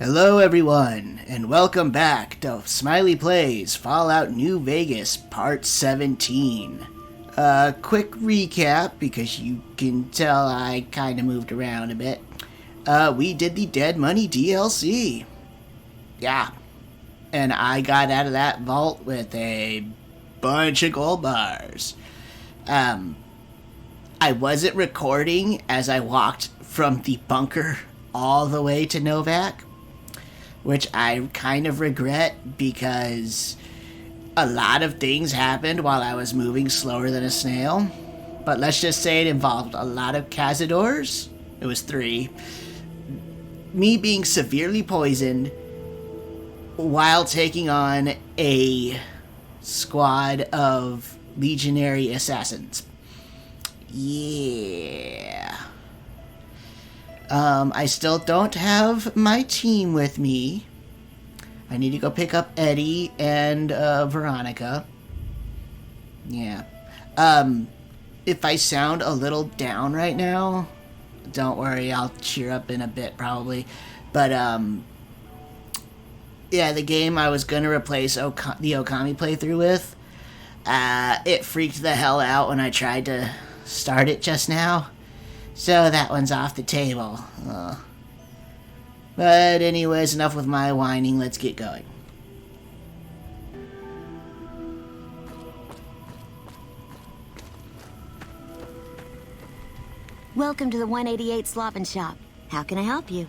Hello, everyone, and welcome back to Smiley Plays Fallout New Vegas Part 17. Quick recap, because you can tell I kind of moved around a bit. We did the Dead Money DLC. Yeah. And I got out of that vault with a bunch of gold bars. I wasn't recording as I walked from the bunker all the way to Novak, which I kind of regret because a lot of things happened while I was moving slower than a snail. But let's just say it involved a lot of Cazadors. It was 3. Me being severely poisoned while taking on a squad of legionary assassins. Yeah. I still don't have my team with me. I need to go pick up Eddie and Veronica. Yeah. If I sound a little down right now, don't worry, I'll cheer up in a bit probably. But yeah, the game I was gonna replace the Okami playthrough with, it freaked the hell out when I tried to start it just now. So that one's off the table. But anyways, enough with my whining, let's get going. Welcome to the 188 Slop and Shop. How can I help you?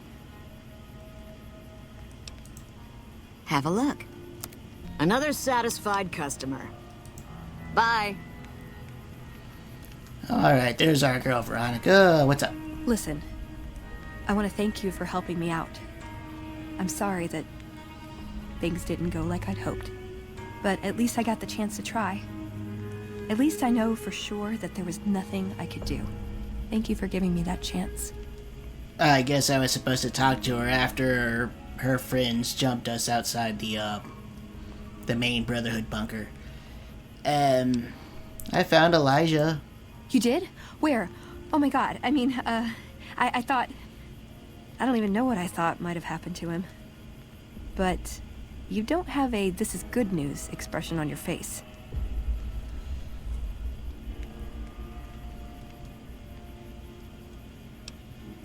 Have a look. Another satisfied customer. Bye. Alright, there's our girl Veronica. What's up? Listen, I want to thank you for helping me out. I'm sorry that things didn't go like I'd hoped, but at least I got the chance to try. At least I know for sure that there was nothing I could do. Thank you for giving me that chance. I guess I was supposed to talk to her after her friends jumped us outside the main Brotherhood bunker. I found Elijah. You did? Where? Oh my god, I mean, I thought... I don't even know what I thought might have happened to him. But you don't have a "this is good news" expression on your face.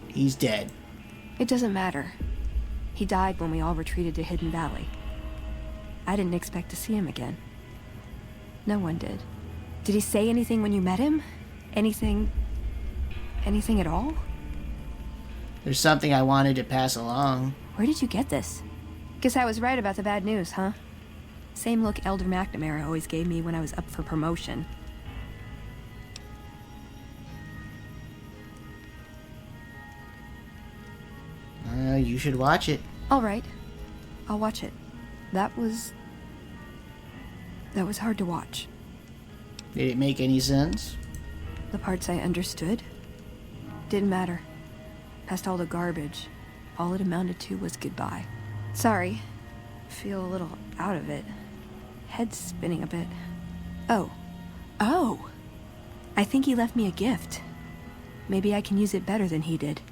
He's dead. It doesn't matter. He died when we all retreated to Hidden Valley. I didn't expect to see him again. No one did. Did he say anything when you met him? Anything at all? There's something I wanted to pass along. Where did you get this? Guess I was right about the bad news, huh? Same look Elder McNamara always gave me when I was up for promotion. You should watch it. All right. I'll watch it. That was hard to watch. Did it make any sense? The parts I understood didn't matter. Past all the garbage, all it amounted to was goodbye. Sorry. Feel a little out of it. Head spinning a bit. Oh. I think he left me a gift. Maybe I can use it better than he did.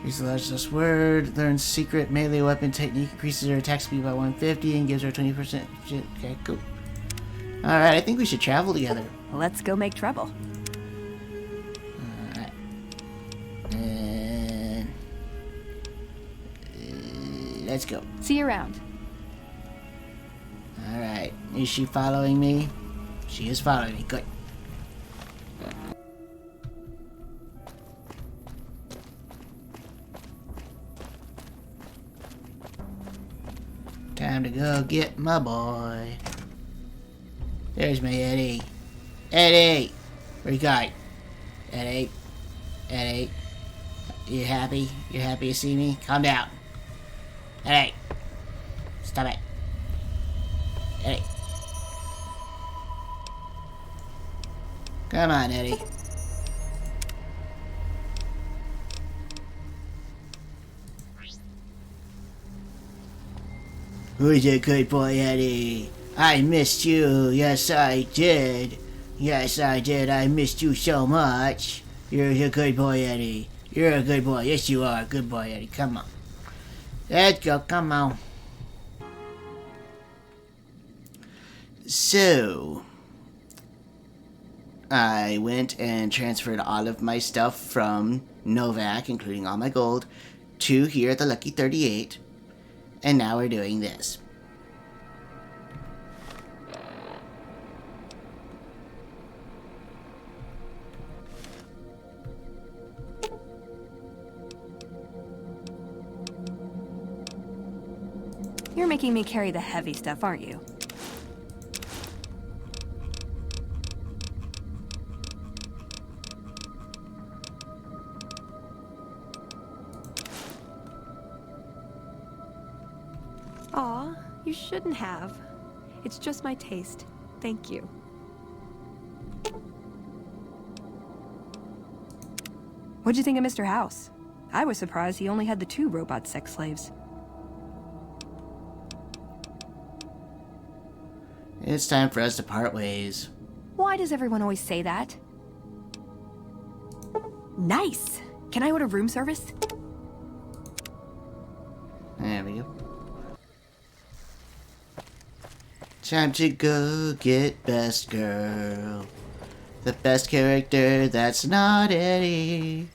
Use the largest word, learns secret melee weapon technique, increases her attack speed by 150 and gives her 20%. Okay, cool. Alright, I think we should travel together. Let's go make trouble. Alright. And... let's go. See you around. Alright, is she following me? She is following me, good. Time to go get my boy. There's my Eddie. Eddie! Where you going? Eddie? Eddie? You happy? You happy to see me? Calm down. Eddie! Stop it. Eddie. Come on, Eddie. Who's a good boy, Eddie? I missed you. Yes, I did. Yes, I did. I missed you so much. You're a good boy, Eddie. You're a good boy. Yes, you are. Good boy, Eddie. Come on. Let's go, come on. So, I went and transferred all of my stuff from Novak, including all my gold, to here at the Lucky 38. And now we're doing this. You're making me carry the heavy stuff, aren't you? Aw, you shouldn't have. It's just my taste. Thank you. What'd you think of Mr. House? I was surprised he only had the 2 robot sex slaves. It's time for us to part ways. Why does everyone always say that? Nice! Can I order room service? There we go. Time to go get best girl. The best character that's not Eddie.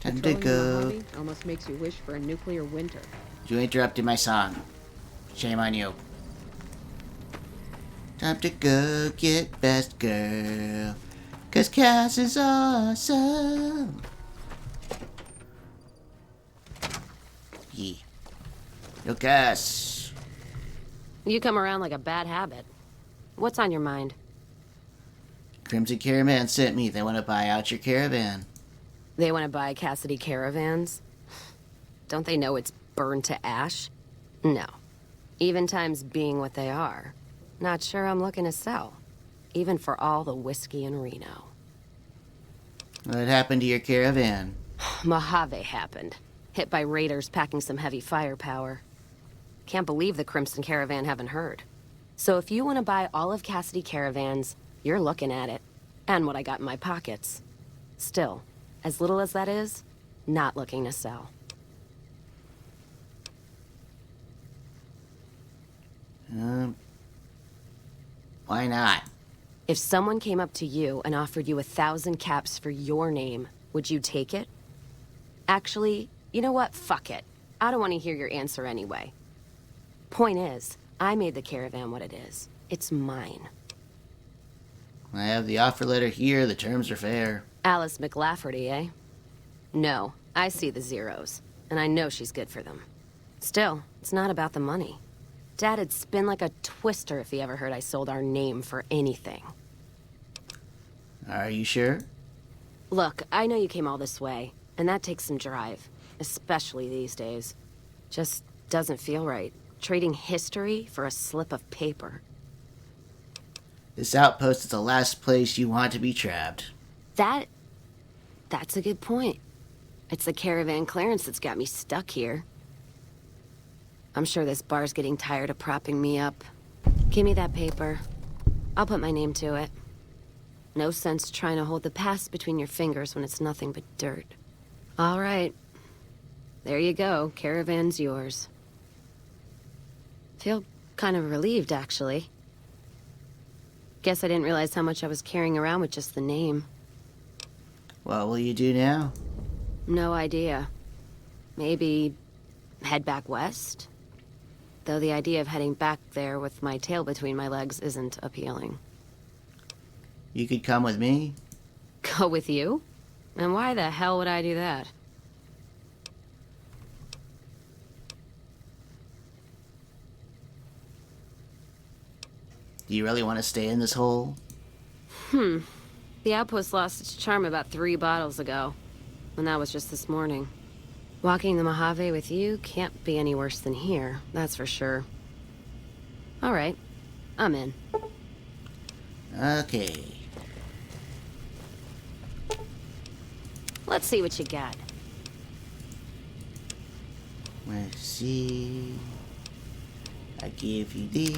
Time to Patrolling the go. Mojave almost makes you wish for a nuclear winter. You interrupted my song. Shame on you. Time to go get best girl. 'Cause Cass is awesome. Yeah. Yo, Cass. You come around like a bad habit. What's on your mind? Crimson Caravan sent me. They want to buy out your caravan. They want to buy Cassidy caravans? Don't they know it's burned to ash? No. Even times being what they are. Not sure I'm looking to sell. Even for all the whiskey in Reno. What happened to your caravan? Mojave happened. Hit by raiders packing some heavy firepower. Can't believe the Crimson Caravan haven't heard. So if you want to buy all of Cassidy caravans, you're looking at it. And what I got in my pockets. Still, as little as that is, not looking to sell. Why not? If someone came up to you and offered you 1,000 caps for your name, would you take it? Actually, you know what? Fuck it. I don't want to hear your answer anyway. Point is, I made the caravan what it is. It's mine. I have the offer letter here. The terms are fair. Alice McLafferty, eh? No, I see the zeros, and I know she's good for them. Still, it's not about the money. Dad'd spin like a twister if he ever heard I sold our name for anything. Are you sure? Look, I know you came all this way, and that takes some drive, especially these days. Just doesn't feel right, trading history for a slip of paper. This outpost is the last place you want to be trapped. That's a good point. It's the caravan clearance that's got me stuck here. I'm sure this bar's getting tired of propping me up. Give me that paper. I'll put my name to it. No sense trying to hold the past between your fingers when it's nothing but dirt. All right. There you go. Caravan's yours. Feel kind of relieved, actually. Guess I didn't realize how much I was carrying around with just the name. What will you do now? No idea. Maybe head back west? Though the idea of heading back there with my tail between my legs isn't appealing. You could come with me. Go with you? And why the hell would I do that? Do you really want to stay in this hole? The outpost lost its charm about 3 bottles ago. And that was just this morning. Walking the Mojave with you can't be any worse than here, that's for sure. All right, I'm in. Okay. Let's see what you got. Let's see. I give you these.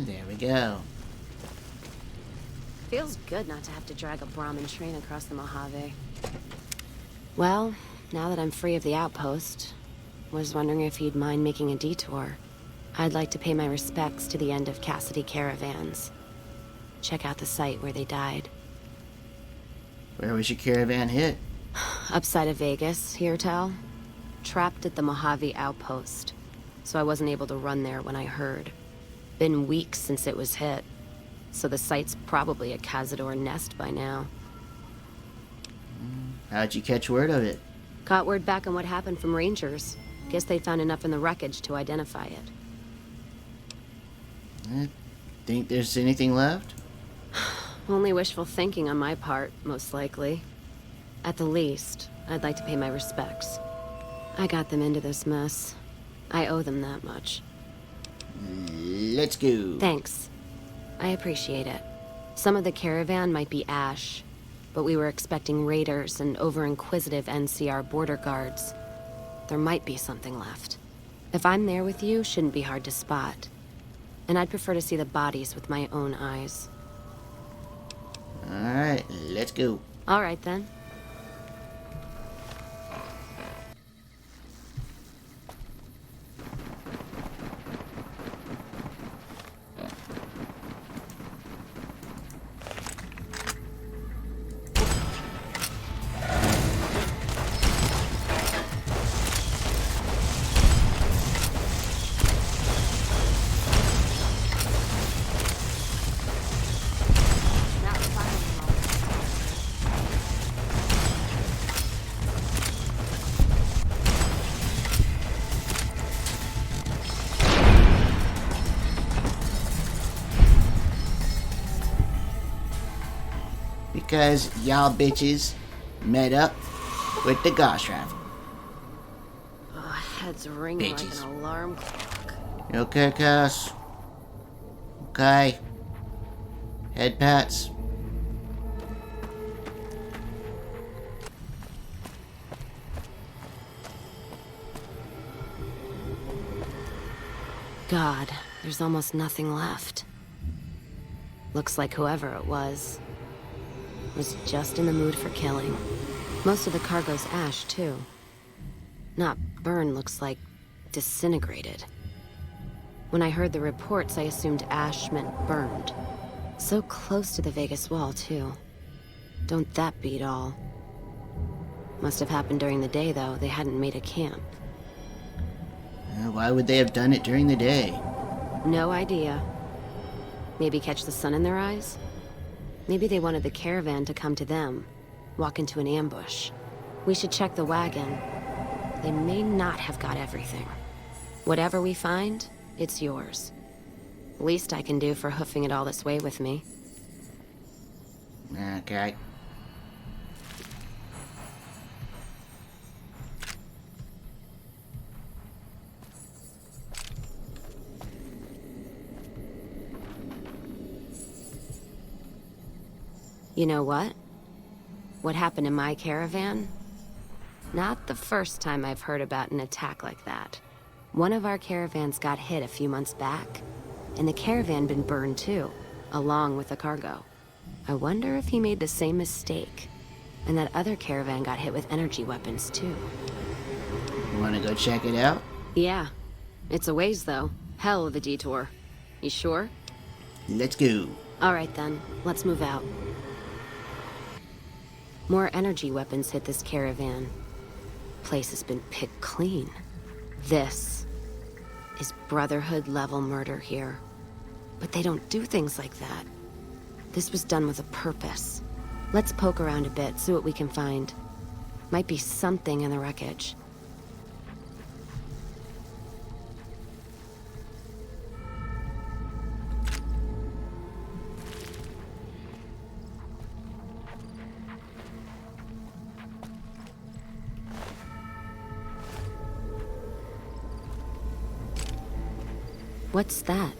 And there we go. Feels good not to have to drag a Brahmin train across the Mojave. Well, now that I'm free of the outpost, was wondering if you'd mind making a detour. I'd like to pay my respects to the end of Cassidy caravans. Check out the site where they died. Where was your caravan hit? Upside of Vegas, here, Tal. Trapped at the Mojave outpost, so I wasn't able to run there when I heard. Been weeks since it was hit, so the site's probably a Cazador nest by now. How'd you catch word of it? Caught word back on what happened from Rangers. Guess they found enough in the wreckage to identify it. Think there's anything left? Only wishful thinking on my part, most likely. At the least, I'd like to pay my respects. I got them into this mess. I owe them that much. Let's go. Thanks. I appreciate it. Some of the caravan might be ash, but we were expecting raiders and over-inquisitive NCR border guards. There might be something left. If I'm there with you, shouldn't be hard to spot. And I'd prefer to see the bodies with my own eyes. Alright, let's go. All right, then. Because y'all bitches met up with the Gauss Rifle. Oh, head's ringing Bitches. like an alarm clock. You okay, Cass? Okay. Head pats. God, there's almost nothing left. Looks like whoever it was just in the mood for killing. Most of the cargo's ash, too. Not burned, looks like disintegrated. When I heard the reports, I assumed ash meant burned. So close to the Vegas wall, too. Don't that beat all? Must have happened during the day, though. They hadn't made a camp. Why would they have done it during the day? No idea. Maybe catch the sun in their eyes? Maybe they wanted the caravan to come to them, walk into an ambush. We should check the wagon. They may not have got everything. Whatever we find, it's yours. Least I can do for hoofing it all this way with me. Okay. You know what? What happened in my caravan? Not the first time I've heard about an attack like that. One of our caravans got hit a few months back, and the caravan been burned too, along with the cargo. I wonder if he made the same mistake, and that other caravan got hit with energy weapons too. You wanna go check it out? Yeah. It's a ways though. Hell of a detour. You sure? Let's go. All right then, let's move out. More energy weapons hit this caravan. Place has been picked clean. This is Brotherhood level murder here. But they don't do things like that. This was done with a purpose. Let's poke around a bit, see what we can find. Might be something in the wreckage. What's that?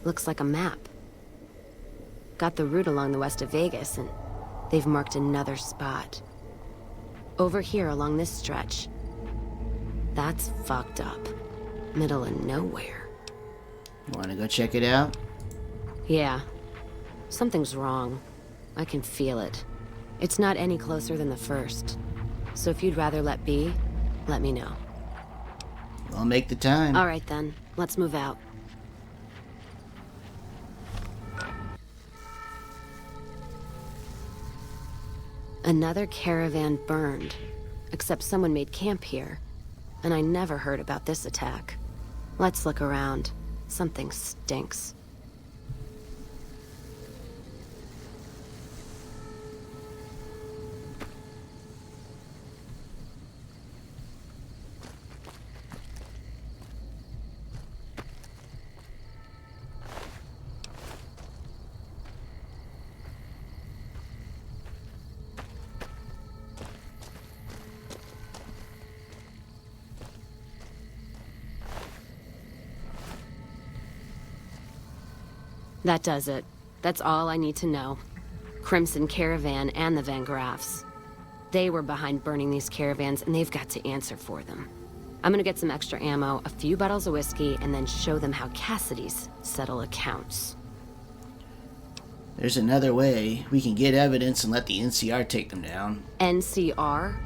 Looks like a map. Got the route along the west of Vegas, and they've marked another spot. Over here along this stretch. That's fucked up. Middle of nowhere. Want to go check it out? Yeah. Something's wrong. I can feel it. It's not any closer than the first. So if you'd rather let be, let me know. I'll make the time. All right then, let's move out. Another caravan burned. Except someone made camp here. And I never heard about this attack. Let's look around. Something stinks. That does it. That's all I need to know. Crimson Caravan and the Van Graffs. They were behind burning these caravans, and they've got to answer for them. I'm gonna get some extra ammo, a few bottles of whiskey, and then show them how Cassidy's settle accounts. There's another way. We can get evidence and let the NCR take them down. NCR?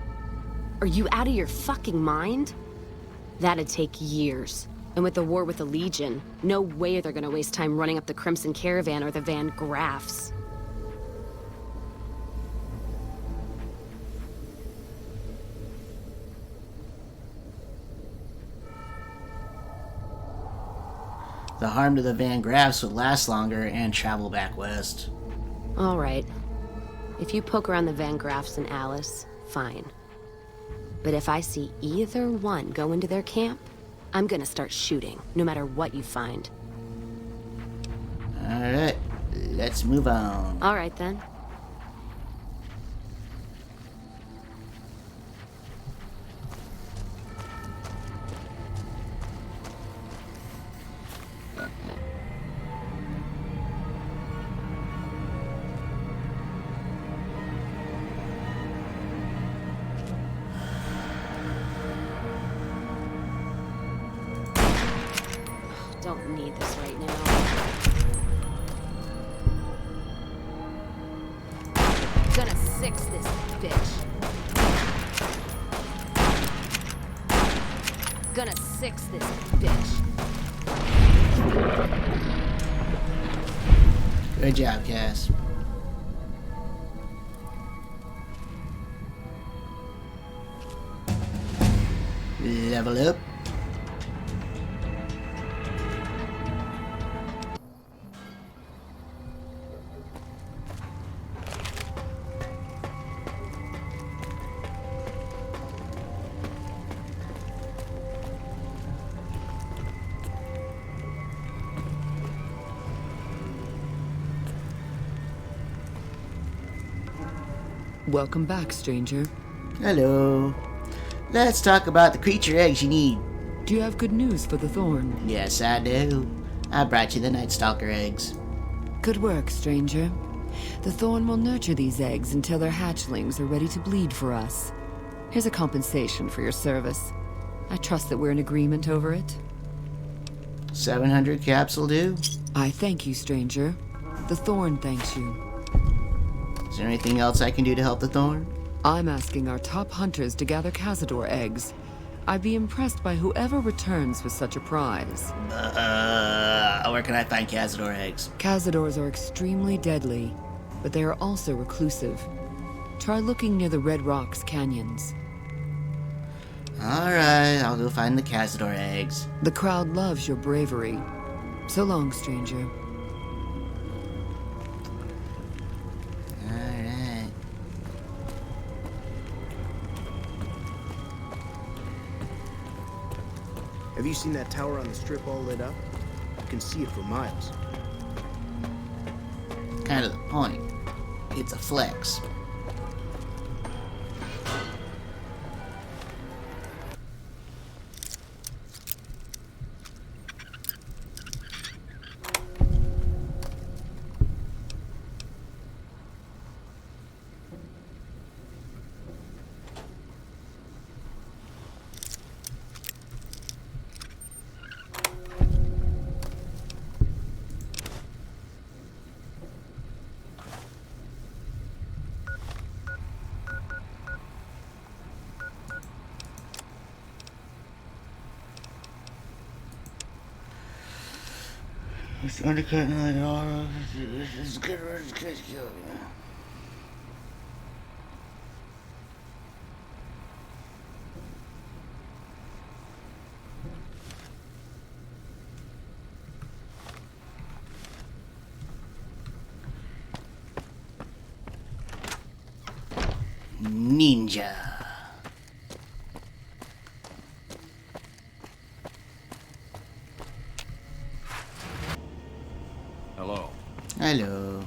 Are you out of your fucking mind? That'd take years. And with the war with the Legion, no way they're gonna waste time running up the Crimson Caravan or the Van Graffs. The harm to the Van Graffs would last longer and travel back west. All right. If you poke around the Van Graffs and Alice, fine. But if I see either one go into their camp, I'm gonna start shooting, no matter what you find. Alright, let's move on. All right, then. Don't need this right now. Gonna six this bitch. Gonna six this bitch. Good job, Cass. Level up. Welcome back, stranger. Hello. Let's talk about the creature eggs you need. Do you have good news for the Thorn? Yes, I do. I brought you the Night Stalker eggs. Good work, stranger. The Thorn will nurture these eggs until their hatchlings are ready to bleed for us. Here's a compensation for your service. I trust that we're in agreement over it. 700 caps will do. I thank you, stranger. The Thorn thanks you. Is there anything else I can do to help the Thorn? I'm asking our top hunters to gather Cazador eggs. I'd be impressed by whoever returns with such a prize. Where can I find Cazador eggs? Cazadors are extremely deadly, but they are also reclusive. Try looking near the Red Rocks canyons. Alright, I'll go find the Cazador eggs. The crowd loves your bravery. So long, stranger. Alright. Have you seen that tower on the strip all lit up? You can see it for miles. Kind of the point. It's a flex. It's undercutting like all. It's good. Ninja. Hello. Hello.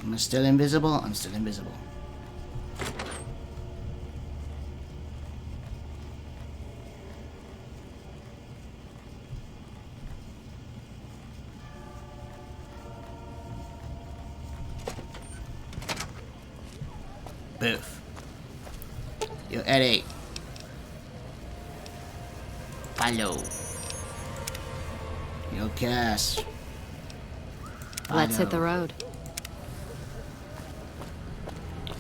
I'm still invisible. I'm still invisible. Boof. Yo, Eddie. Follow. Yo, Cass. Let's hit the road.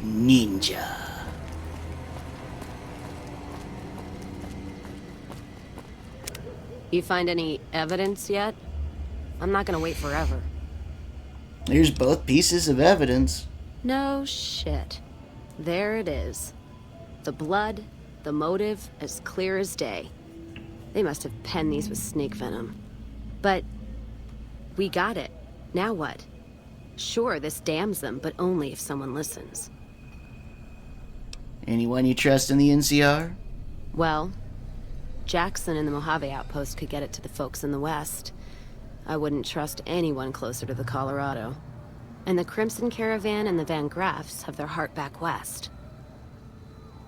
Ninja. You find any evidence yet? I'm not gonna wait forever. Here's both pieces of evidence. No shit. There it is. The blood, the motive, as clear as day. They must have penned these with snake venom. But we got it. Now what? Sure, this damns them, but only if someone listens. Anyone you trust in the NCR? Well, Jackson and the Mojave Outpost could get it to the folks in the West. I wouldn't trust anyone closer to the Colorado. And the Crimson Caravan and the Van Graffs have their heart back west.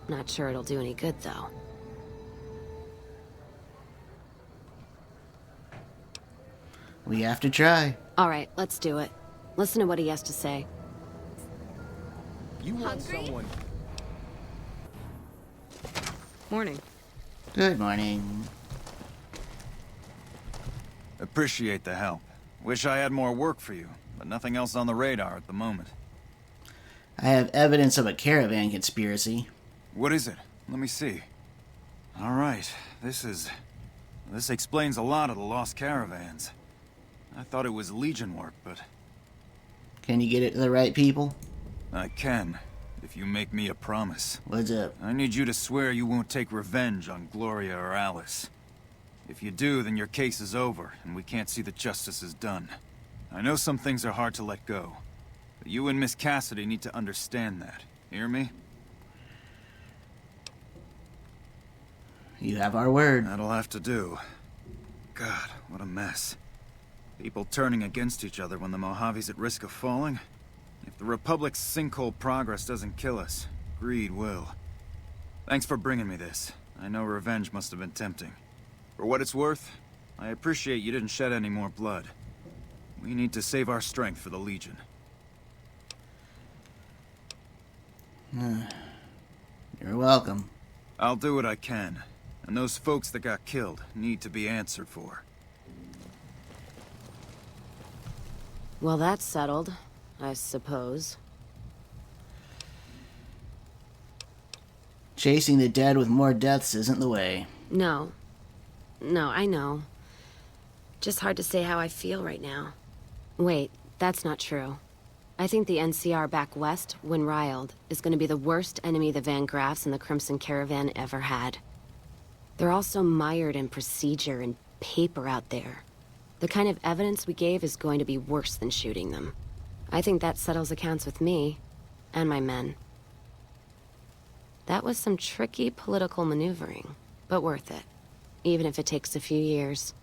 Not sure it'll do any good, though. We have to try. All right, let's do it. Listen to what he has to say. You want someone... Morning. Good morning. Appreciate the help. Wish I had more work for you, but nothing else on the radar at the moment. I have evidence of a caravan conspiracy. What is it? Let me see. All right, this explains a lot of the lost caravans. I thought it was Legion work, but... Can you get it to the right people? I can, if you make me a promise. What's up? I need you to swear you won't take revenge on Gloria or Alice. If you do, then your case is over, and we can't see that justice is done. I know some things are hard to let go, but you and Miss Cassidy need to understand that. Hear me? You have our word. That'll have to do. God, what a mess. People turning against each other when the Mojave's at risk of falling? If the Republic's sinkhole progress doesn't kill us, greed will. Thanks for bringing me this. I know revenge must have been tempting. For what it's worth, I appreciate you didn't shed any more blood. We need to save our strength for the Legion. You're welcome. I'll do what I can. And those folks that got killed need to be answered for. Well, that's settled, I suppose. Chasing the dead with more deaths isn't the way. No. No, I know. Just hard to say how I feel right now. Wait, that's not true. I think the NCR back west, when riled, is going to be the worst enemy the Van Graffs and the Crimson Caravan ever had. They're all so mired in procedure and paper out there. The kind of evidence we gave is going to be worse than shooting them. I think that settles accounts with me, and my men. That was some tricky political maneuvering, but worth it. Even if it takes a few years.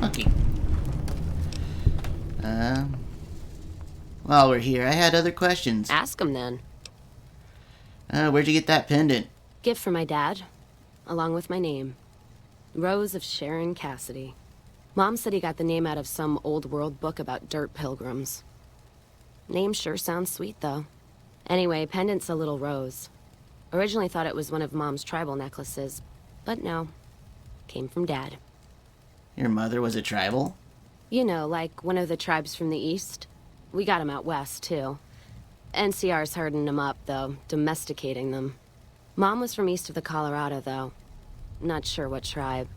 Okay. While we're here, I had other questions. Ask them then. Where'd you get that pendant? Gift for my dad, along with my name. Rose of Sharon Cassidy. Mom said he got the name out of some old world book about dirt pilgrims. Name sure sounds sweet, though. Anyway, pendant's a little rose. Originally thought it was one of Mom's tribal necklaces, but no. Came from Dad. Your mother was a tribal? You know, like one of the tribes from the east. We got 'em out west, too. NCR's herding 'em up, though, domesticating them. Mom was from east of the Colorado, though. Not sure what tribe.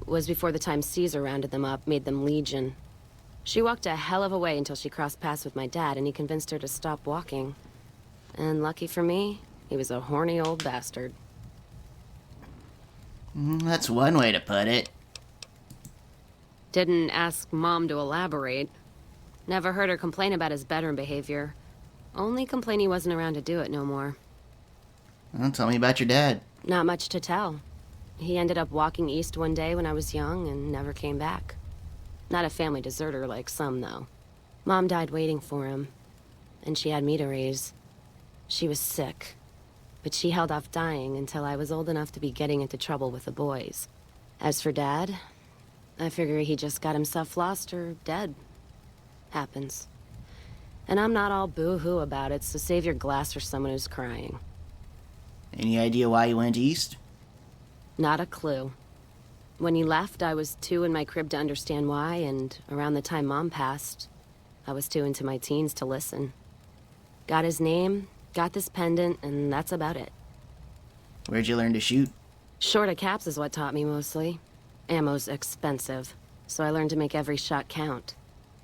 Was before the time Caesar rounded them up, made them Legion. She walked a hell of a way until she crossed paths with my dad, and he convinced her to stop walking. And lucky for me, he was a horny old bastard. That's one way to put it. Didn't ask Mom to elaborate. Never heard her complain about his bedroom behavior. Only complain he wasn't around to do it no more. Well, tell me about your dad. Not much to tell. He ended up walking east one day when I was young and never came back. Not a family deserter like some, though. Mom died waiting for him, and she had me to raise. She was sick, but she held off dying until I was old enough to be getting into trouble with the boys. As for Dad, I figure he just got himself lost or dead. Happens. And I'm not all boo-hoo about it, so save your glass for someone who's crying. Any idea why you went east? Not a clue. When he left, I was too in my crib to understand why, and around the time Mom passed, I was too into my teens to listen. Got his name, got this pendant, and that's about it. Where'd you learn to shoot? Short of caps is what taught me mostly. Ammo's expensive, so I learned to make every shot count.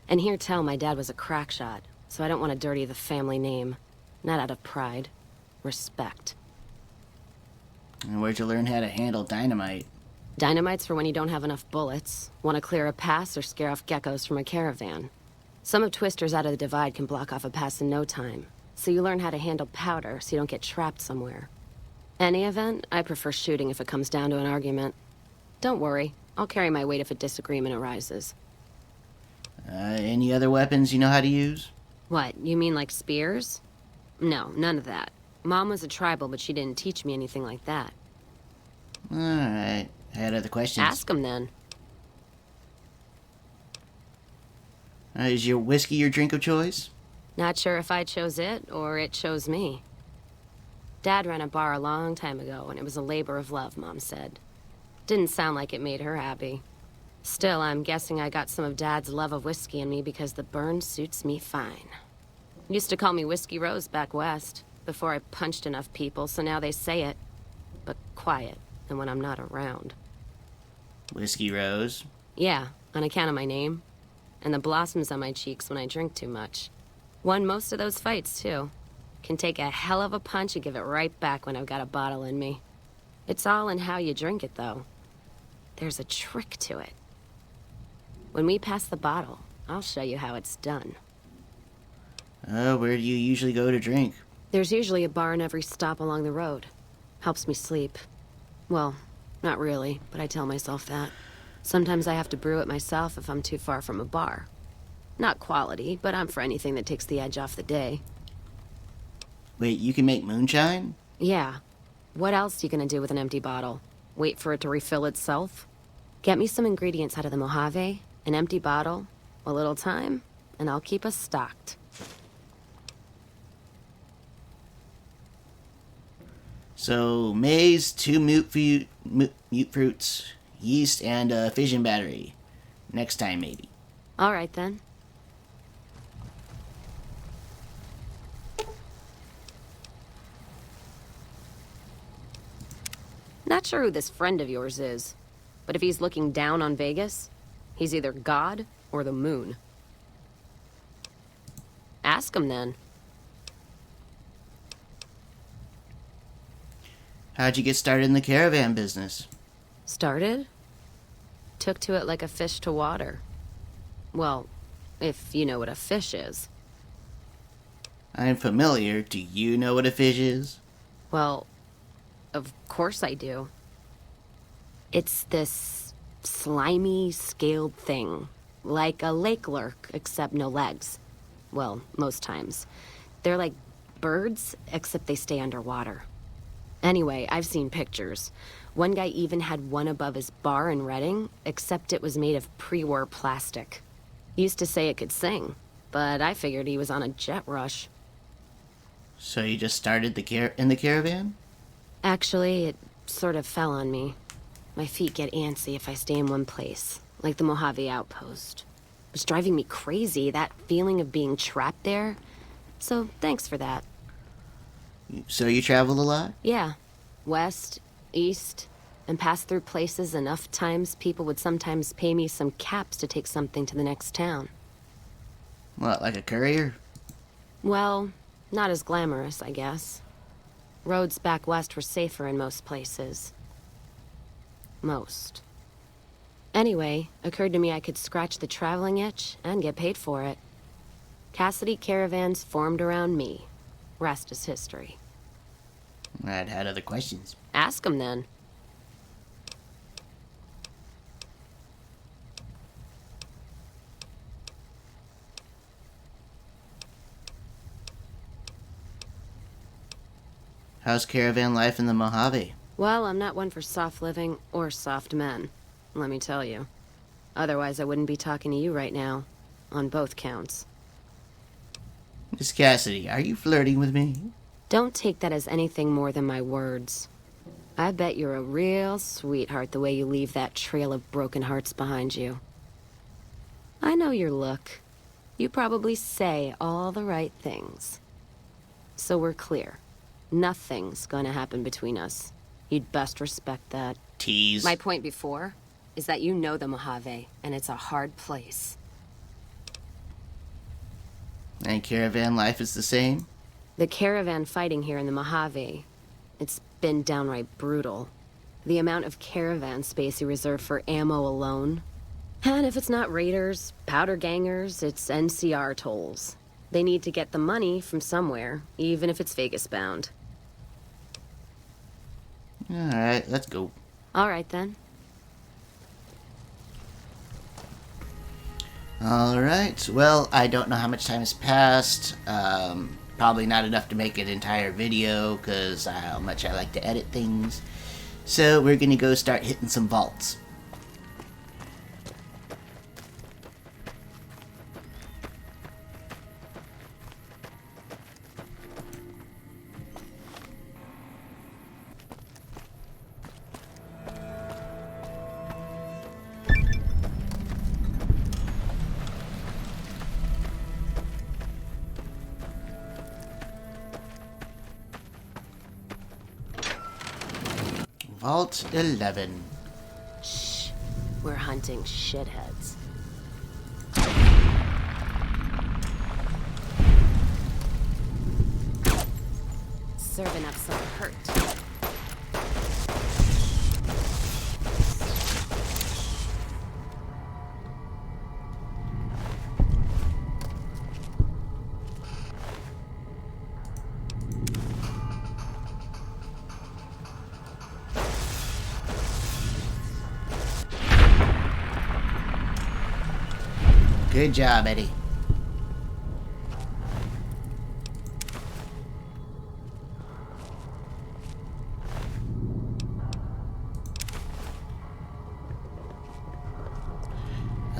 And hear tell my dad was a crack shot, so I don't want to dirty the family name. Not out of pride. Respect. And where'd you learn how to handle dynamite? Dynamite's for when you don't have enough bullets, want to clear a pass, or scare off geckos from a caravan. Some of Twister's Out of the Divide can block off a pass in no time, so you learn how to handle powder so you don't get trapped somewhere. Any event, I prefer shooting if it comes down to an argument. Don't worry, I'll carry my weight if a disagreement arises. Any other weapons you know how to use? What, you mean like spears? No, none of that. Mom was a tribal, but she didn't teach me anything like that. Alright, I had other questions. Ask him then. Is your whiskey your drink of choice? Not sure if I chose it, or it chose me. Dad ran a bar a long time ago, and it was a labor of love, Mom said. Didn't sound like it made her happy. Still, I'm guessing I got some of Dad's love of whiskey in me because the burn suits me fine. Used to call me Whiskey Rose back west, before I punched enough people, so now they say it. But quiet, and when I'm not around. Whiskey Rose? Yeah, on account of my name. And the blossoms on my cheeks when I drink too much. Won most of those fights, too. Can take a hell of a punch and give it right back when I've got a bottle in me. It's all in how you drink it, though. There's a trick to it. When we pass the bottle, I'll show you how it's done. Where do you usually go to drink? There's usually a bar in every stop along the road. Helps me sleep. Well, not really, but I tell myself that. Sometimes I have to brew it myself if I'm too far from a bar. Not quality, but I'm for anything that takes the edge off the day. Wait, you can make moonshine? Yeah. What else you gonna do with an empty bottle? Wait for it to refill itself? Get me some ingredients out of the Mojave, an empty bottle, a little time, and I'll keep us stocked. So, maize, 2 mute fruits, yeast, and a fission battery. Next time, maybe. All right, then. Not sure who this friend of yours is, but if he's looking down on Vegas, he's either God or the moon. Ask him then. How'd you get started in the caravan business? Started? Took to it like a fish to water. Well, if you know what a fish is. I'm familiar. Do you know what a fish is? Well, of course I do. It's this slimy, scaled thing. Like a lake lurk, except no legs. Well, most times. They're like birds, except they stay underwater. Anyway, I've seen pictures. One guy even had one above his bar in Reading, except it was made of pre-war plastic. Used to say it could sing, but I figured he was on a jet rush. So you just started in the caravan? Actually, it sort of fell on me. My feet get antsy if I stay in one place, like the Mojave outpost. It's driving me crazy, that feeling of being trapped there. So, thanks for that. So you travel a lot? Yeah. West, east, and pass through places enough times people would sometimes pay me some caps to take something to the next town. What, like a courier? Well, not as glamorous, I guess. Roads back west were safer in most places. Most. Anyway, occurred to me I could scratch the traveling itch and get paid for it. Cassidy caravans formed around me. Rest is history. I'd had other questions. Ask him then. How's caravan life in the Mojave? Well, I'm not one for soft living or soft men, let me tell you. Otherwise, I wouldn't be talking to you right now, on both counts. Miss Cassidy, are you flirting with me? Don't take that as anything more than my words. I bet you're a real sweetheart the way you leave that trail of broken hearts behind you. I know your look. You probably say all the right things. So we're clear. Nothing's gonna happen between us. You'd best respect that. Tease. My point before is that you know the Mojave, and it's a hard place. And caravan life is the same? The caravan fighting here in the Mojave, it's been downright brutal. The amount of caravan space you reserve for ammo alone. And if it's not raiders, powder gangers, it's NCR tolls. They need to get the money from somewhere, even if it's Vegas bound. Alright, let's go. All right, then. Alright, well, I don't know how much time has passed. Probably not enough to make an entire video, because how much I like to edit things. So we're gonna go start hitting some vaults. Vault 11. Shh. We're hunting shitheads. Serving up some hurt. Good job, Eddie.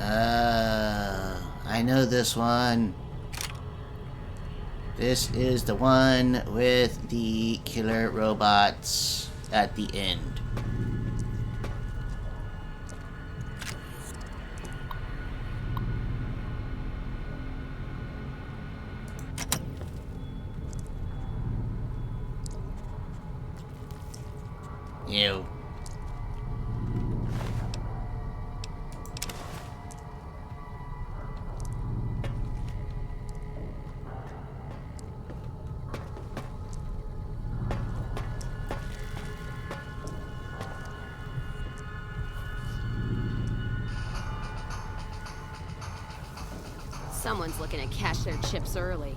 I know this one. This is the one with the killer robots at the end. Ew. Someone's looking to cash their chips early.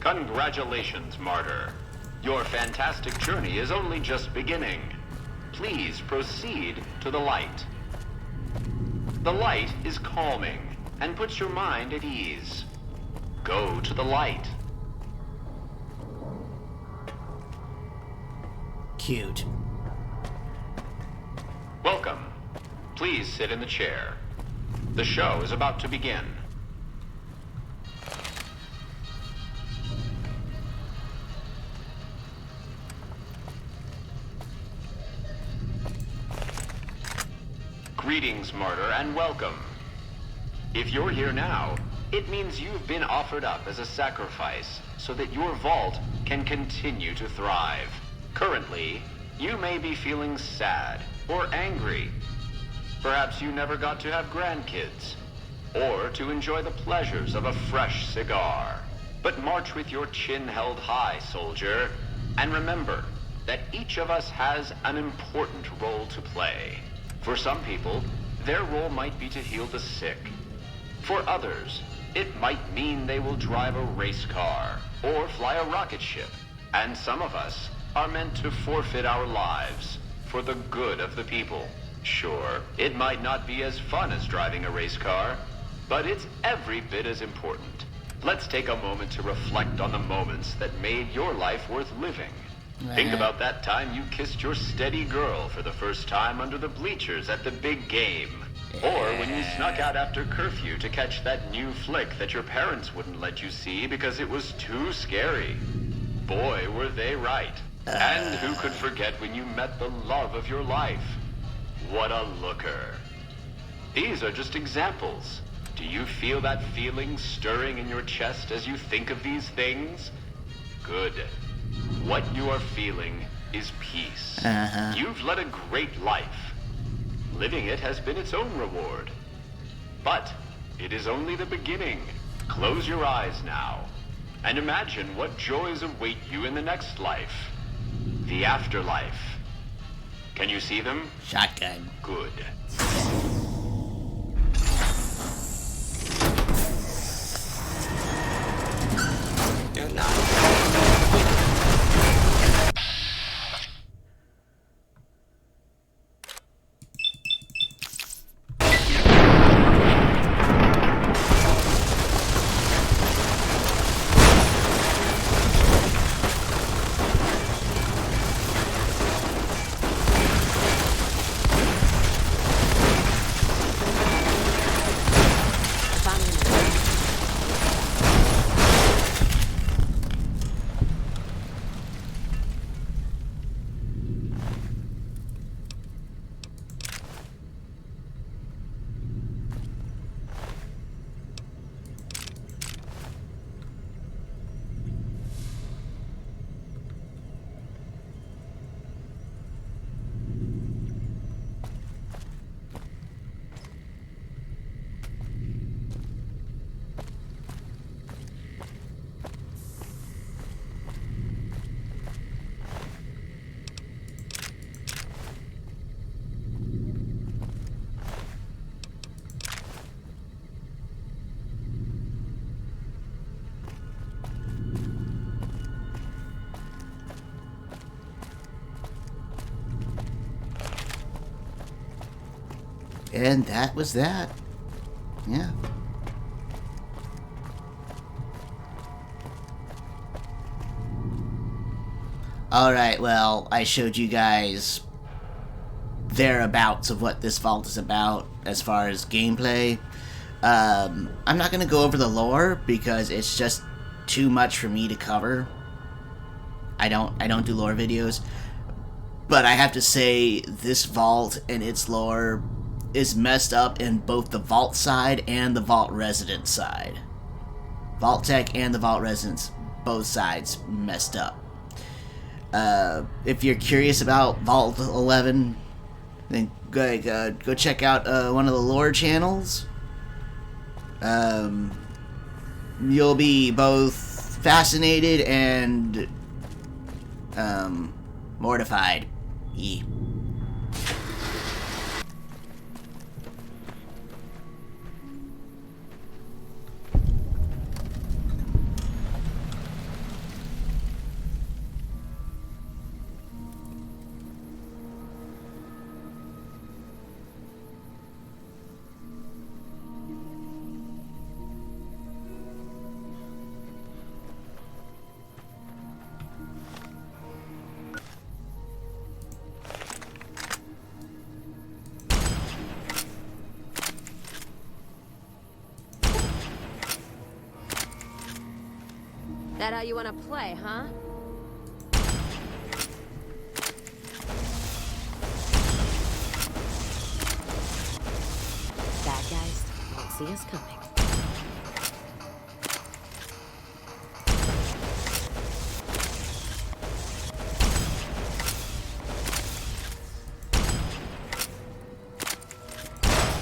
Congratulations, Martyr. Your fantastic journey is only just beginning. Please proceed to the light. The light is calming and puts your mind at ease. Go to the light. Cute. Welcome. Please sit in the chair. The show is about to begin. Greetings, Martyr, and welcome. If you're here now, it means you've been offered up as a sacrifice so that your vault can continue to thrive. Currently, you may be feeling sad or angry. Perhaps you never got to have grandkids, or to enjoy the pleasures of a fresh cigar. But march with your chin held high, soldier, and remember that each of us has an important role to play. For some people, their role might be to heal the sick. For others, it might mean they will drive a race car or fly a rocket ship. And some of us are meant to forfeit our lives for the good of the people. Sure, it might not be as fun as driving a race car, but it's every bit as important. Let's take a moment to reflect on the moments that made your life worth living. Think about that time you kissed your steady girl for the first time under the bleachers at the big game. Or when you snuck out after curfew to catch that new flick that your parents wouldn't let you see because it was too scary. Boy, were they right. And who could forget when you met the love of your life? What a looker. These are just examples. Do you feel that feeling stirring in your chest as you think of these things? Good. What you are feeling is peace. You've led a great life. Living it has been its own reward. But it is only the beginning. Close your eyes now, and imagine what joys await you in the next life. The afterlife. Can you see them? Shotgun. Good. Do not. And that was that. Yeah. Alright, well, I showed you guys thereabouts of what this vault is about as far as gameplay. I'm not going to go over the lore because it's just too much for me to cover. I don't do lore videos. But I have to say, this vault and its lore is messed up in both the vault side and the vault resident side. Vault-Tec and the vault residents, both sides messed up. If you're curious about Vault 11, then go check out one of the lore channels. You'll be both fascinated and mortified. Yeah. That how you want to play, huh? Bad guys won't see us coming.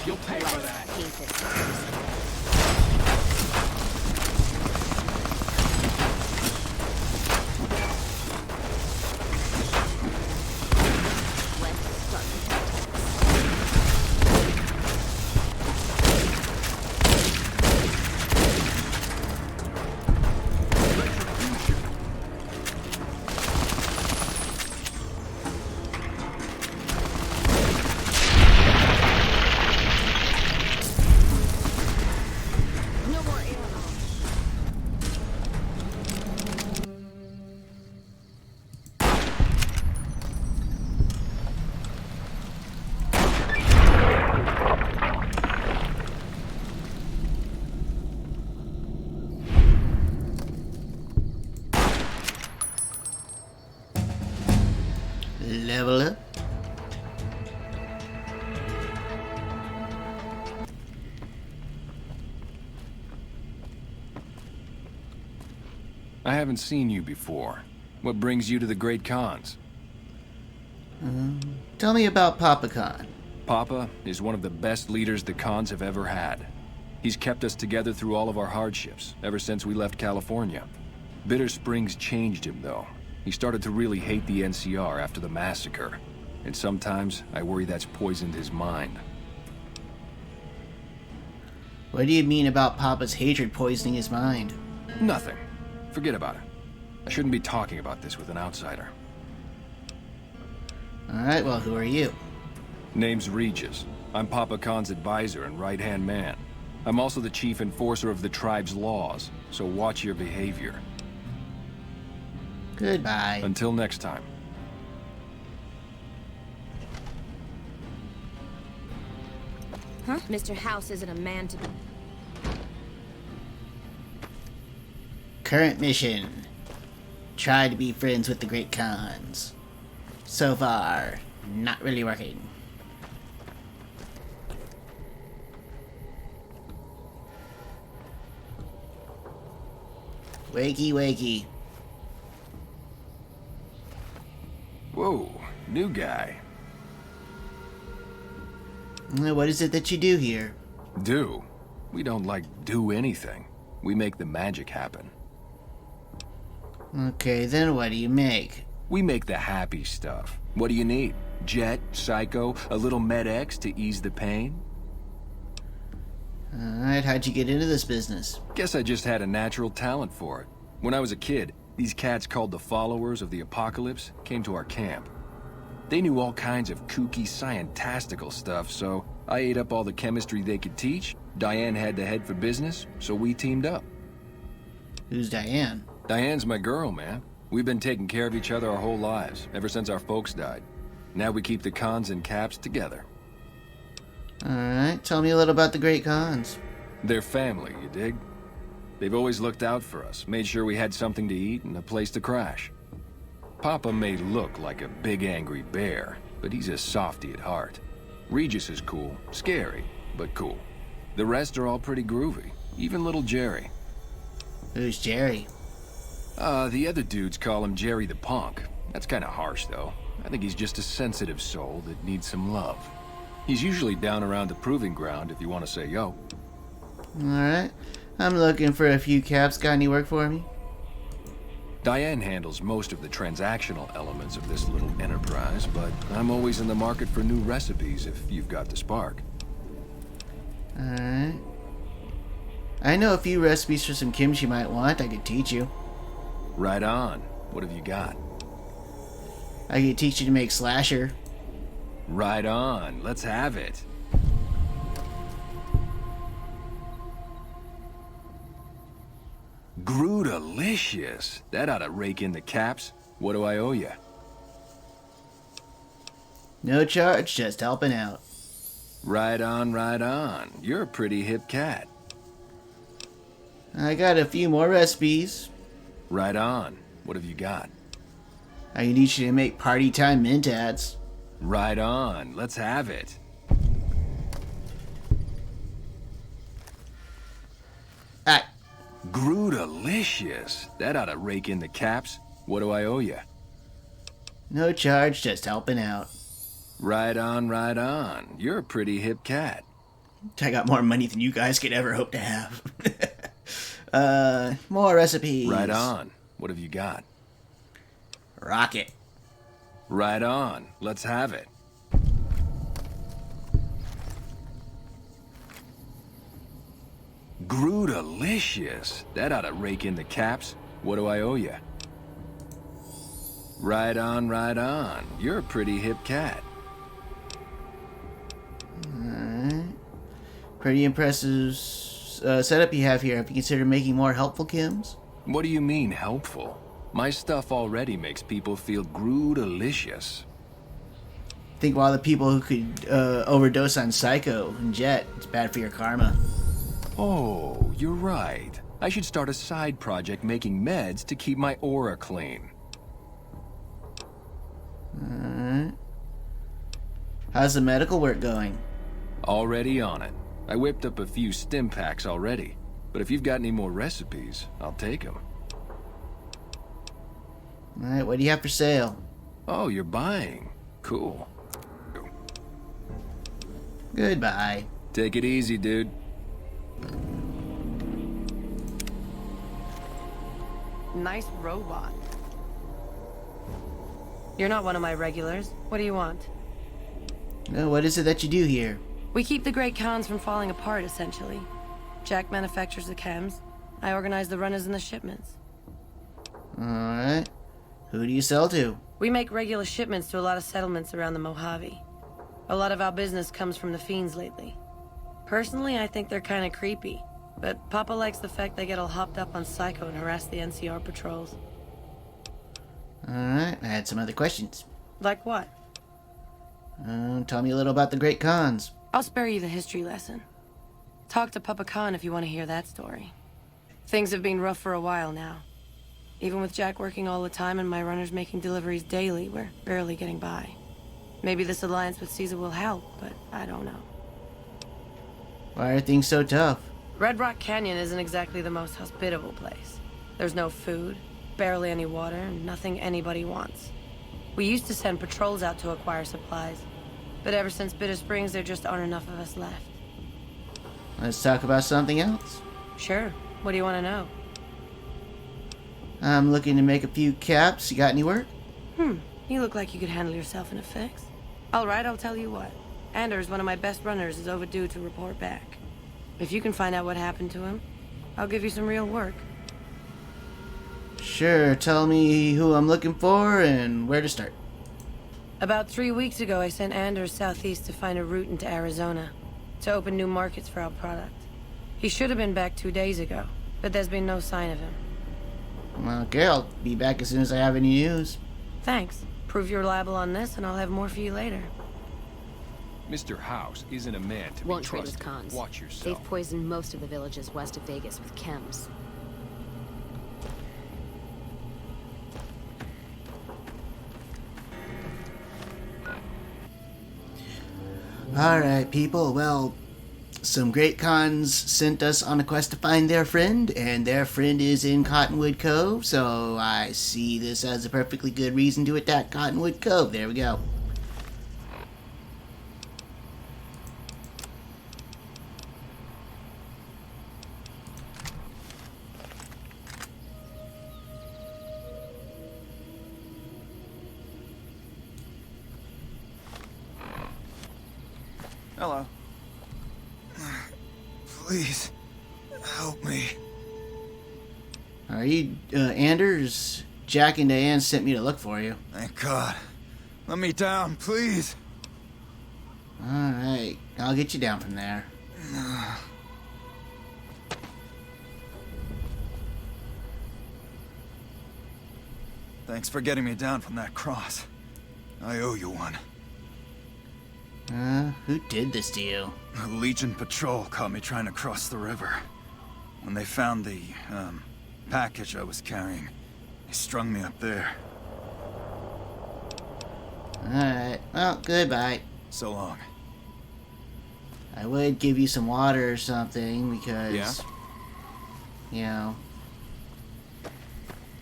You'll pay for that. Paint this. Level up. I haven't seen you before. What brings you to the Great Khans? Tell me about Papa Khan. Papa is one of the best leaders the Khans have ever had. He's kept us together through all of our hardships, ever since we left California. Bitter Springs changed him, though. He started to really hate the NCR after the massacre. And sometimes, I worry that's poisoned his mind. What do you mean about Papa's hatred poisoning his mind? Nothing. Forget about it. I shouldn't be talking about this with an outsider. Alright, well, who are you? Name's Regis. I'm Papa Khan's advisor and right-hand man. I'm also the chief enforcer of the tribe's laws, so watch your behavior. Goodbye. Until next time. Huh? Mr. House isn't a man to be... Current mission. Try to be friends with the Great Khans. So far, not really working. Wakey, wakey. Whoa, new guy. What is it that you do here? Do? We don't, do anything. We make the magic happen. Okay, then what do you make? We make the happy stuff. What do you need? Jet, Psycho, a little Med-X to ease the pain? Alright, how'd you get into this business? Guess I just had a natural talent for it. When I was a kid, these cats called the Followers of the Apocalypse came to our camp. They knew all kinds of kooky, scientistical stuff, so I ate up all the chemistry they could teach. Diane had to head for business, so we teamed up. Who's Diane? Diane's my girl, man. We've been taking care of each other our whole lives, ever since our folks died. Now we keep the cons and caps together. Alright, tell me a little about the Great Khans. They're family, you dig? They've always looked out for us, made sure we had something to eat and a place to crash. Papa may look like a big angry bear, but he's a softy at heart. Regis is cool, scary, but cool. The rest are all pretty groovy, even little Jerry. Who's Jerry? The other dudes call him Jerry the Punk. That's kinda harsh, though. I think he's just a sensitive soul that needs some love. He's usually down around the proving ground if you want to say yo. Alright, I'm looking for a few caps. Got any work for me? Diane handles most of the transactional elements of this little enterprise, but I'm always in the market for new recipes if you've got the spark. Alright. I know a few recipes for some kimchi you might want. I could teach you. Right on. What have you got? I could teach you to make slasher. Right on. Let's have it. Grootalicious. That ought to rake in the caps. What do I owe you? No charge, just helping out. Right on, right on. You're a pretty hip cat. I got a few more recipes. Right on. What have you got? I can teach you to make party time mint ads. Right on. Let's have it. Grootalicious. That ought to rake in the caps. What do I owe you? No charge, just helping out. Right on, right on. You're a pretty hip cat. I got more money than you guys could ever hope to have. More recipes. Right on. What have you got? Rocket. Right on. Let's have it. Grootalicious. That ought to rake in the caps. What do I owe you? Right on, right on. You're a pretty hip cat. Alright. Pretty impressive setup you have here. Have you considered making more helpful chems? What do you mean, helpful? My stuff already makes people feel grootalicious. Think of all the people who could overdose on Psycho and Jet. It's bad for your karma. Oh, you're right. I should start a side project making meds to keep my aura clean. Alright. How's the medical work going? Already on it. I whipped up a few stim packs already. But if you've got any more recipes, I'll take them. Alright, what do you have for sale? Oh, you're buying. Cool. Goodbye. Take it easy, dude. Nice robot. You're not one of my regulars. What do you want? What is it that you do here? We keep the Great Khans from falling apart, essentially. Jack manufactures the chems. I organize the runners and the shipments. Alright. Who do you sell to? We make regular shipments to a lot of settlements around the Mojave. A lot of our business comes from the Fiends lately. Personally, I think they're kinda creepy. But Papa likes the fact they get all hopped up on Psycho and harass the NCR patrols. Alright, I had some other questions. Like what? Tell me a little about the Great Khans. I'll spare you the history lesson. Talk to Papa Khan if you want to hear that story. Things have been rough for a while now. Even with Jack working all the time and my runners making deliveries daily, we're barely getting by. Maybe this alliance with Caesar will help, but I don't know. Why are things so tough? Red Rock Canyon isn't exactly the most hospitable place. There's no food, barely any water, and nothing anybody wants. We used to send patrols out to acquire supplies, but ever since Bitter Springs, there just aren't enough of us left. Let's talk about something else. Sure. What do you want to know? I'm looking to make a few caps. You got any work? You look like you could handle yourself in a fix. All right, I'll tell you what. Anders, one of my best runners, is overdue to report back. If you can find out what happened to him, I'll give you some real work. Sure, tell me who I'm looking for and where to start. About 3 weeks ago, I sent Anders southeast to find a route into Arizona. to open new markets for our product. He should have been back 2 days ago, but there's been no sign of him. Okay, I'll be back as soon as I have any news. Thanks. Prove you're reliable on this, and I'll have more for you later. Mr. House isn't a man to Won't be trade with trusted. cons. Watch yourself. They've poisoned most of the villages west of Vegas with chems. Alright, people, well, some great cons sent us on a quest to find their friend, and their friend is in Cottonwood Cove, so I see this as a perfectly good reason to attack Cottonwood Cove. There we go. Hello. Please, help me. Are you, Anders? Jack and Diane sent me to look for you. Thank God. Let me down, please. Alright, I'll get you down from there. Thanks for getting me down from that cross. I owe you one. Who did this to you? The Legion patrol caught me trying to cross the river. When they found the, package I was carrying, they strung me up there. Alright, well, goodbye. So long. I would give you some water or something, because... Yeah? You know...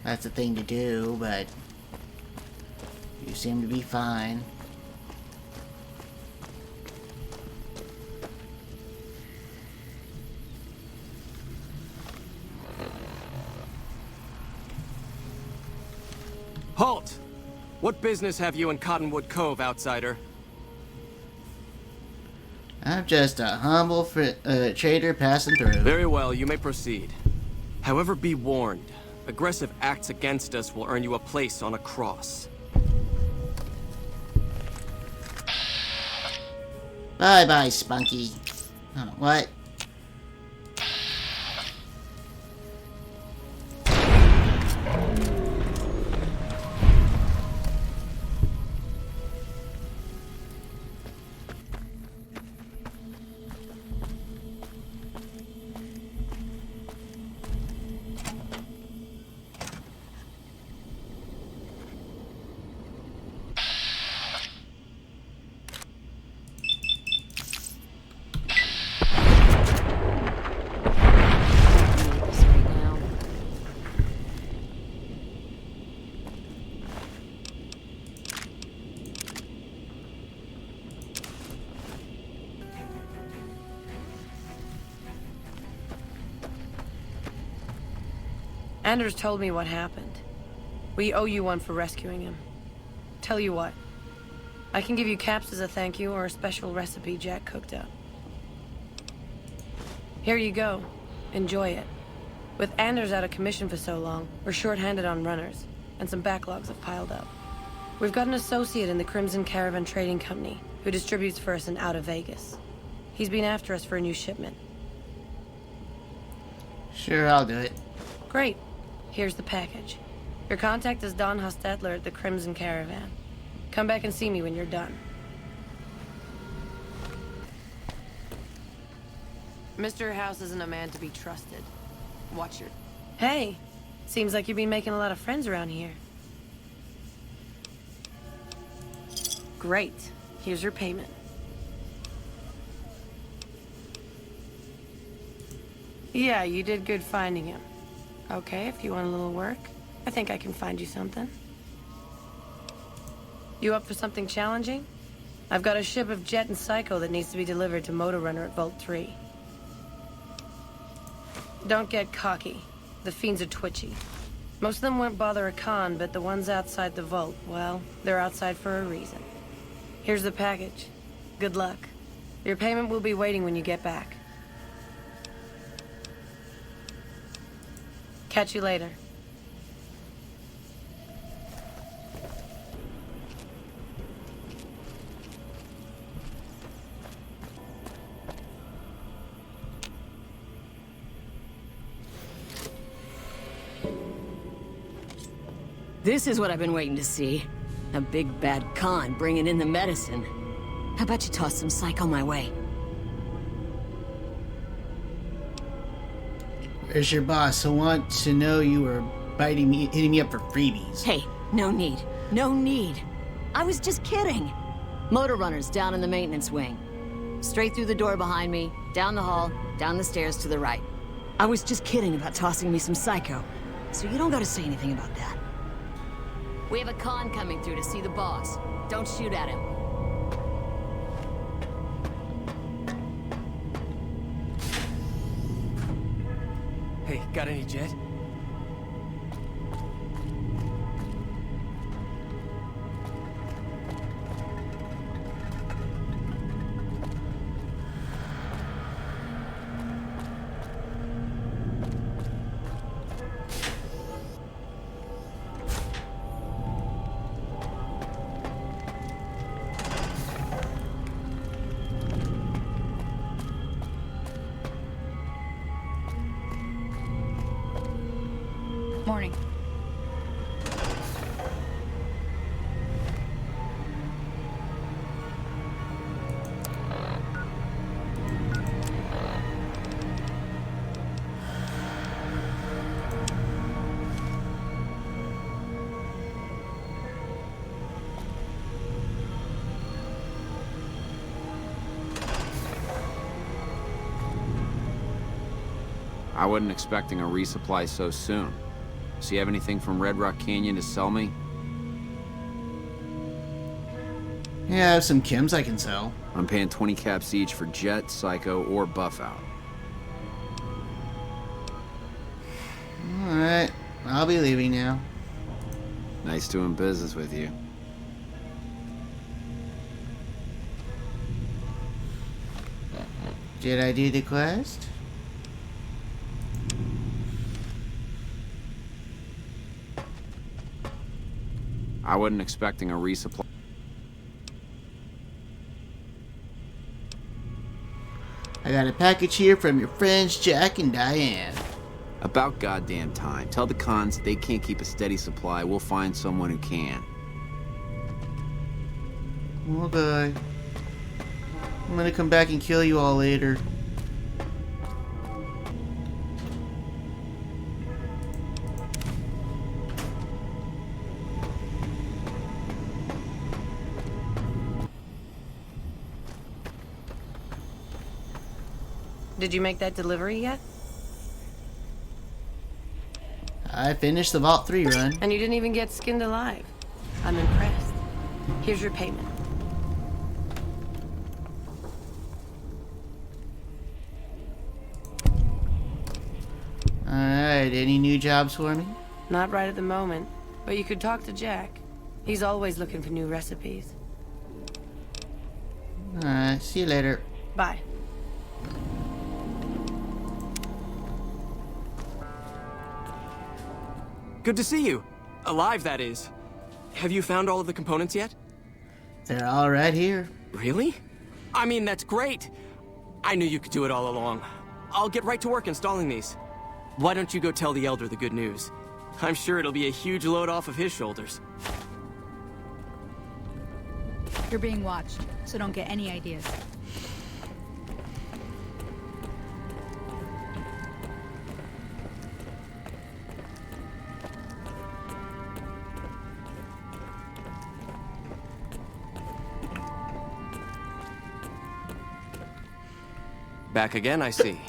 That's the thing to do, but... You seem to be fine. Halt! What business have you in Cottonwood Cove, outsider? I'm just a humble trader passing through. Very well, you may proceed. However, be warned. Aggressive acts against us will earn you a place on a cross. Bye-bye, Spunky. Oh, what? This right now. Anders told me what happened. We owe you one for rescuing him. Tell you what. I can give you caps as a thank you or a special recipe Jack cooked up. Here you go. Enjoy it. With Anders out of commission for so long, we're short-handed on runners, and some backlogs have piled up. We've got an associate in the Crimson Caravan Trading Company who distributes for us in out of Vegas. He's been after us for a new shipment. Sure, I'll do it. Great. Here's the package. Your contact is Don Hostetler at the Crimson Caravan. Come back and see me when you're done. Mr. House isn't a man to be trusted. Watch your... Hey! Seems like you've been making a lot of friends around here. Great. Here's your payment. Yeah, you did good finding him. Okay, if you want a little work, I think I can find you something. You up for something challenging? I've got a ship of Jet and Psycho that needs to be delivered to Motor Runner at Vault 3. Don't get cocky. The fiends are twitchy. Most of them won't bother a con, but the ones outside the vault, well, they're outside for a reason. Here's the package. Good luck. Your payment will be waiting when you get back. Catch you later. This is what I've been waiting to see. A big bad con bringing in the medicine. How about you toss some psych on my way? Where's your boss? I want to know you were hitting me up for freebies. Hey, no need. No need. I was just kidding. Motor runners down in the maintenance wing. Straight through the door behind me, down the hall, down the stairs to the right. I was just kidding about tossing me some psycho. So you don't gotta say anything about that. We have a con coming through to see the boss. Don't shoot at him. Hey, got any jet? Morning. I wasn't expecting a resupply so soon. So you have anything from Red Rock Canyon to sell me? Yeah, I have some chems I can sell. I'm paying 20 caps each for Jet, Psycho, or Buff Out. Alright, I'll be leaving now. Nice doing business with you. Did I do the quest? I wasn't expecting a resupply. I got a package here from your friends Jack and Diane. About goddamn time. Tell the cons they can't keep a steady supply. We'll find someone who can. Okay. I'm gonna come back and kill you all later. Did you make that delivery yet? I finished the Vault 3 run. And you didn't even get skinned alive. I'm impressed. Here's your payment. Alright, any new jobs for me? Not right at the moment, but you could talk to Jack. He's always looking for new recipes. Alright, see you later. Bye. Good to see you. Alive, that is. Have you found all of the components yet? They're all right here. Really? I mean, that's great. I knew you could do it all along. I'll get right to work installing these. Why don't you go tell the Elder the good news? I'm sure it'll be a huge load off of his shoulders. You're being watched, so don't get any ideas. Back again, I see.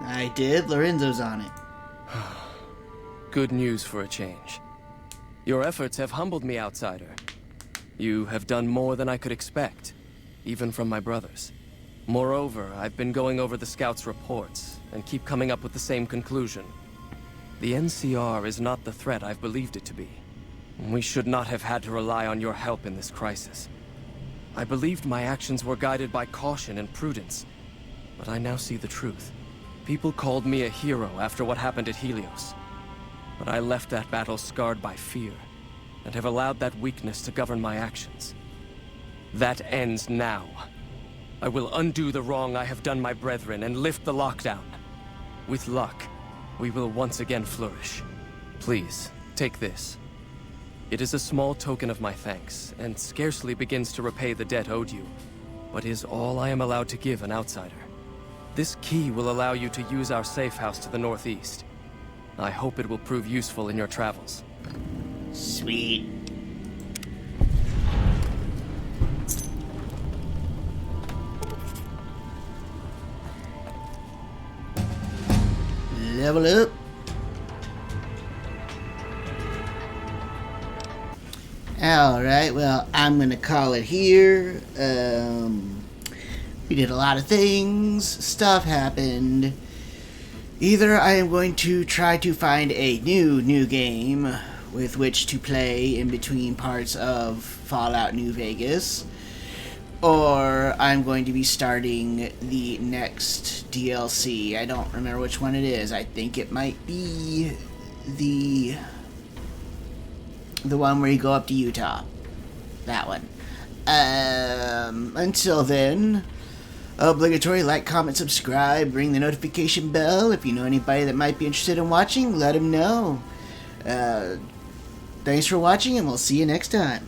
I did. Lorenzo's on it. Good news for a change. Your efforts have humbled me, outsider. You have done more than I could expect, even from my brothers. Moreover, I've been going over the scouts' reports, and keep coming up with the same conclusion. The NCR is not the threat I've believed it to be. We should not have had to rely on your help in this crisis. I believed my actions were guided by caution and prudence, but I now see the truth. People called me a hero after what happened at Helios, but I left that battle scarred by fear, and have allowed that weakness to govern my actions. That ends now. I will undo the wrong I have done my brethren and lift the lockdown. With luck, we will once again flourish. Please, Take this. It is a small token of my thanks, and scarcely begins to repay the debt owed you, but is all I am allowed to give an outsider. This key will allow you to use our safe house to the northeast. I hope it will prove useful in your travels. Sweet. Level up. Alright, well, I'm gonna call it here. We did a lot of things. Stuff happened. Either I am going to try to find a new game with which to play in between parts of Fallout New Vegas, or I'm going to be starting the next DLC. I don't remember which one it is. I think it might be the one where you go up to Utah. That one. Until then, obligatory like, comment, subscribe, ring the notification bell. If you know anybody that might be interested in watching, let them know. Thanks for watching, and we'll see you next time.